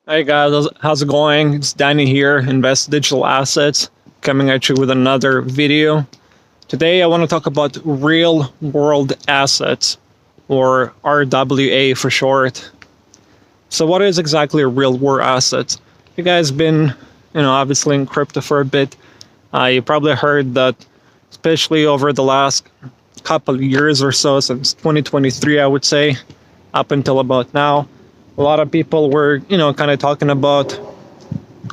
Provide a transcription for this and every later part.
Hey guys, how's it going? It's Danny here, Invest Digital Assets, coming at you with another video. Today I want to talk about real world assets, or RWA for short. So what is exactly a real world asset? You guys been, obviously in crypto for a bit. You probably heard that, especially over the last couple of years or so, since 2023, I would say, up until about now, a lot of people were, kind of talking about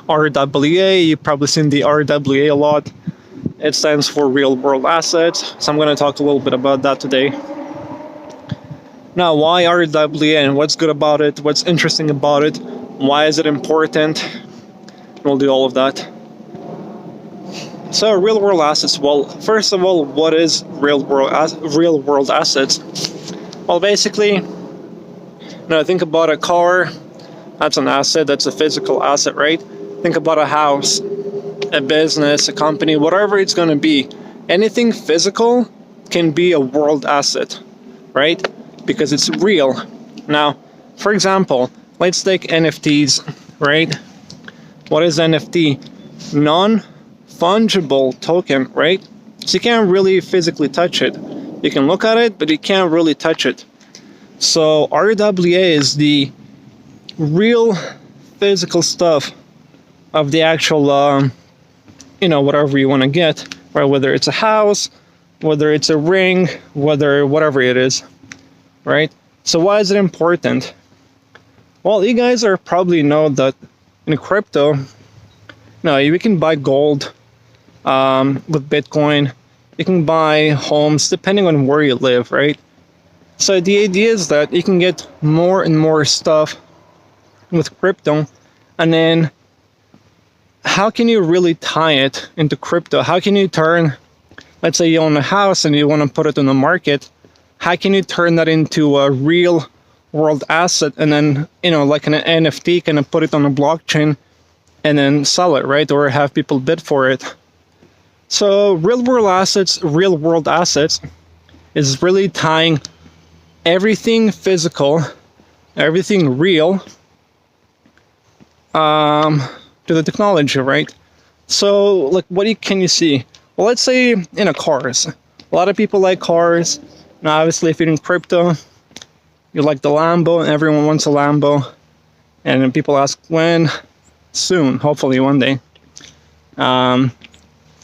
RWA. You've probably seen the RWA a lot. It stands for real world assets. So I'm going to talk a little bit about that today. Now, why RWA and what's good about it? What's interesting about it? Why is it important? We'll do all of that. So, real world assets. Well, first of all, what is real world assets? Well, basically, think about a car. That's an asset. That's a physical asset, right? Think about a house, a business, a company, whatever it's going to be. Anything physical can be a world asset, right? Because it's real. Now, for example, let's take NFTs, right? What is NFT? Non-fungible token, right? So you can't really physically touch it. You can look at it, but you can't really touch it. So RWA is the real physical stuff of the actual, whatever you want to get, right? Whether it's a house, whether it's a ring, whatever it is, right? So why is it important? Well, you guys are probably know that in crypto, you can buy gold with Bitcoin. You can buy homes depending on where you live, right? So the idea is that you can get more and more stuff with crypto, and then how can you really tie it into crypto? How can you turn, let's say you own a house and you want to put it on the market, how can you turn that into a real world asset and then, like an NFT, kind of put it on a blockchain and then sell it, right? Or have people bid for it. So real world assets is really tying everything physical, everything real, to the technology, right? So, like, can you see? Well, let's say cars. A lot of people like cars. Now, obviously, if you're in crypto, you like the Lambo, and everyone wants a Lambo. And then people ask when? Soon, hopefully one day. But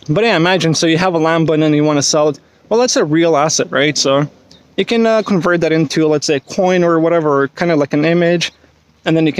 yeah, imagine, so you have a Lambo and then you want to sell it. Well, that's a real asset, right? So you can convert that into, let's say, a coin or whatever, kind of like an image, and then you can